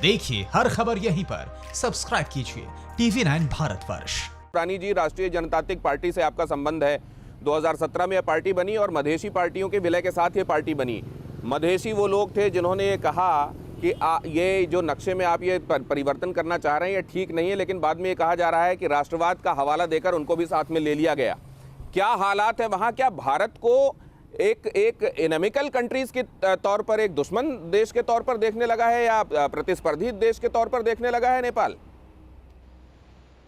देखिए हर खबर यहीं पर, सब्सक्राइब कीजिए TV9 भारतवर्ष। रानी जी, राष्ट्रीय जनतांत्रिक पार्टी से आपका संबंध है। 2017 में यह पार्टी बनी और मधेसी पार्टियों के विलय के साथ ये पार्टी बनी। मधेसी वो लोग थे जिन्होंने ये कहा कि ये जो नक्शे में आप ये परिवर्तन करना चाह रहे हैं ये ठीक नहीं है, लेकिन बाद में ये कहा जा रहा है कि राष्ट्रवाद का हवाला देकर उनको भी साथ में ले लिया गया। क्या हालात है वहाँ? क्या भारत को एक एनेमिकल कंट्रीज के तौर पर, एक दुश्मन देश के तौर पर देखने लगा है या प्रतिस्पर्धी देश के तौर पर देखने लगा है नेपाल?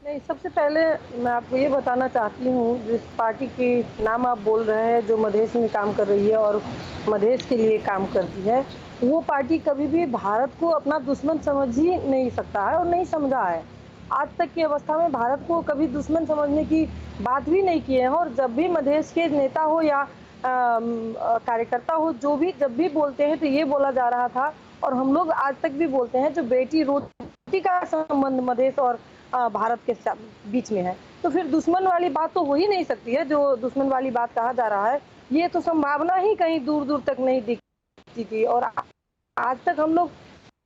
नहीं, सबसे पहले मैं आपको ये बताना चाहती हूँ, जिस पार्टी के नाम आप बोल रहे हैं जो मधेश में काम कर रही है और मधेश के लिए काम करती है, वो पार्टी कभी भी भारत को अपना दुश्मन समझ ही नहीं सकता है और नहीं समझा है। आज तक की अवस्था में भारत को कभी दुश्मन समझने की बात भी नहीं की है। और जब भी मधेश के नेता हो या कार्यकर्ता हो, जो भी जब भी बोलते हैं तो ये बोला जा रहा था और हम लोग आज तक भी बोलते हैं, जो बेटी रोटी का संबंध मधेश और भारत के बीच में है, तो फिर दुश्मन वाली बात तो हो ही नहीं सकती है। जो दुश्मन वाली बात कहा जा रहा है, ये तो संभावना ही कहीं दूर दूर तक नहीं दिखती थी। और आज तक हम लोग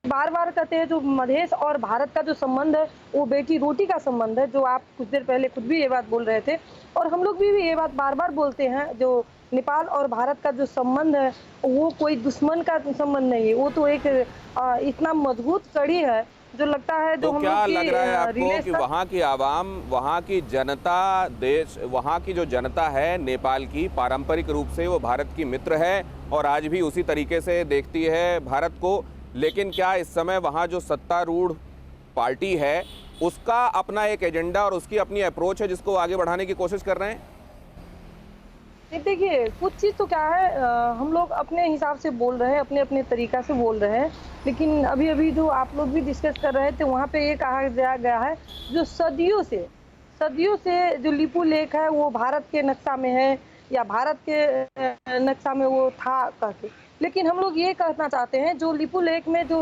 बार बार कहते हैं, जो मधेश और भारत का जो संबंध है वो बेटी रोटी का संबंध है, जो आप कुछ देर पहले खुद भी ये बात बोल रहे थे और हम लोग भी ये बात बार बार बोलते हैं। जो नेपाल और भारत का जो संबंध है वो कोई दुश्मन का संबंध नहीं है, वो तो एक इतना मजबूत कड़ी है जो लगता है। जो तो क्या लग रहा है आपको कि वहाँ की आवाम, वहाँ की जनता, देश, वहाँ की जो जनता है नेपाल की, पारंपरिक रूप से वो भारत की मित्र है और आज भी उसी तरीके से देखती है भारत को, लेकिन क्या इस समय वहाँ जो सत्तारूढ़ पार्टी है उसका अपना एक एजेंडा और उसकी अपनी अप्रोच है जिसको आगे बढ़ाने की कोशिश कर रहे हैं? देखिए, कुछ चीज़ तो क्या है, हम लोग अपने हिसाब से बोल रहे हैं, अपने अपने तरीका से बोल रहे हैं, लेकिन अभी अभी जो आप लोग भी डिस्कस कर रहे थे वहाँ पे ये कहा गया है, जो सदियों से जो लिपू लेक है वो भारत के नक्शा में है या भारत के नक्शा में वो था करके। लेकिन हम लोग ये कहना चाहते हैं, जो लिपू लेक में जो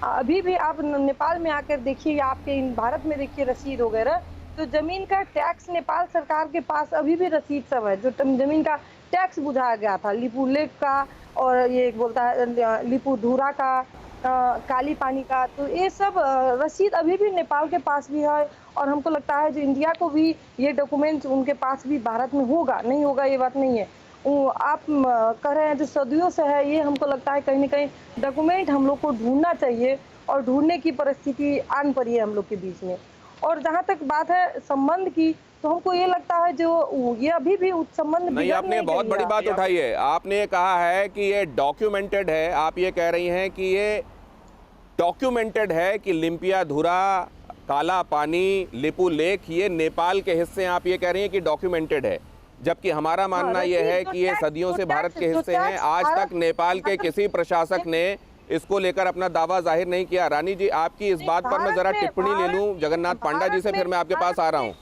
अभी भी आप नेपाल में आकर देखिए या आपके भारत में देखिए रसीद वगैरह, तो जमीन का टैक्स नेपाल सरकार के पास अभी भी रसीद सब है। जो जमीन का टैक्स बुझाया गया था लिपू लेक का और ये बोलता है लिपू धूरा का, काली पानी का, तो ये सब रसीद अभी भी नेपाल के पास भी है। और हमको लगता है जो इंडिया को भी ये डॉक्यूमेंट्स उनके पास भी भारत में होगा, नहीं होगा ये बात नहीं है। आप कह रहे हैं जो सदियों से है, ये हमको लगता है कहीं ना कहीं डॉक्यूमेंट हम लोग को ढूंढना चाहिए और ढूंढने की परिस्थिति आन पड़ी है हम लोग के बीच में। और जहाँ तक बात है संबंध की, तो हमको ये लगता है जो ये अभी भी उस संबंध नहीं, आपने बहुत बड़ी बात उठाई है। आपने ये कहा है कि ये डॉक्यूमेंटेड है, आप ये कह रही हैं कि ये डॉक्यूमेंटेड है कि लिम्पिया धुरा, काला पानी, लिपू लेक ये नेपाल के हिस्से हैं। आप ये कह रही हैं कि डॉक्यूमेंटेड है, जबकि हमारा मानना यह है कि ये सदियों से भारत के हिस्से हैं। आज तक नेपाल के किसी प्रशासक ने इसको लेकर अपना दावा जाहिर नहीं किया। रानी जी, आपकी इस बात पर मैं जरा टिप्पणी ले लूं जगन्नाथ पांडा जी से, फिर मैं आपके पास आ रहा हूं।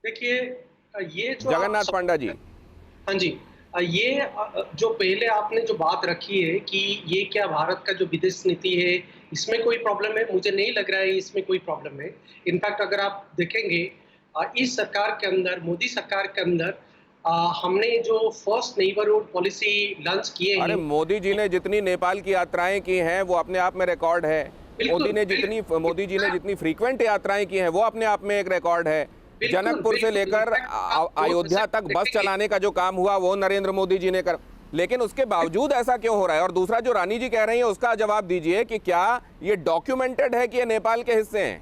देखिए, ये जो जगन्नाथ पांडा जी, हाँ जी, ये जो पहले आपने जो बात रखी है कि ये क्या भारत का जो विदेश नीति है इसमें कोई प्रॉब्लम है, मुझे नहीं लग रहा है इसमें कोई प्रॉब्लम है। इनफैक्ट अगर आप देखेंगे इस सरकार के अंदर, मोदी सरकार के अंदर हमने जो फर्स्ट नेबरहुड पॉलिसी लॉन्च किए हैं। अरे मोदी जी ने जितनी नेपाल की यात्राएं की हैं वो अपने आप में रिकॉर्ड है। मोदी जी ने जितनी फ्रीक्वेंट यात्राएं की हैं वो अपने आप में एक रिकॉर्ड है। जनकपुर से लेकर अयोध्या तक बस चलाने का जो काम हुआ वो नरेंद्र मोदी जी ने कर, लेकिन उसके बावजूद ऐसा क्यों हो रहा है? और दूसरा जो रानी जी कह रही है उसका जवाब दीजिए कि क्या ये डॉक्यूमेंटेड है कि ये नेपाल के हिस्से हैं?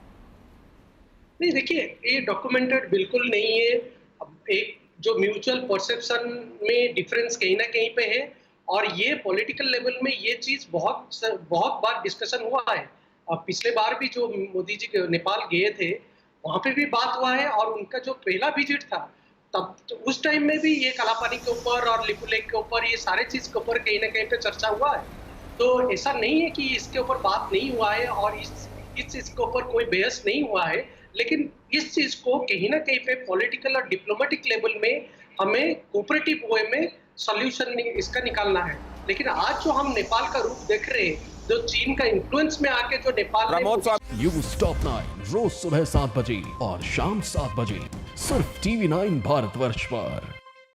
नहीं, देखिए, ये डॉक्यूमेंटेड बिल्कुल नहीं है। एक जो म्यूचुअल परसेप्शन में डिफरेंस कहीं ना कहीं पे है और ये पॉलिटिकल लेवल में ये चीज बहुत बार डिस्कशन हुआ है। पिछले बार भी जो मोदी जी नेपाल गए थे वहां पे भी बात हुआ है और उनका जो पहला विजिट था तब तो उस टाइम में भी ये कालापानी के ऊपर और लिपू लेक के ऊपर, ये सारे चीज के ऊपर कहीं ना कहीं पे चर्चा हुआ है। तो ऐसा नहीं है कि इसके ऊपर बात नहीं हुआ है और इस चीज के ऊपर कोई बहस नहीं हुआ है, लेकिन इस चीज को कहीं ना कहीं पे पॉलिटिकल और डिप्लोमेटिक लेवल में हमें कोऑपरेटिव वे में सॉल्यूशन इसका निकालना है। लेकिन आज जो हम नेपाल का रूप देख रहे हैं, जो चीन का इन्फ्लुएंस में आके जो नेपाल न्यूज़ टॉप 9 रोज सुबह 7 बजे और शाम 7 बजे सिर्फ TV9 भारतवर्ष पर।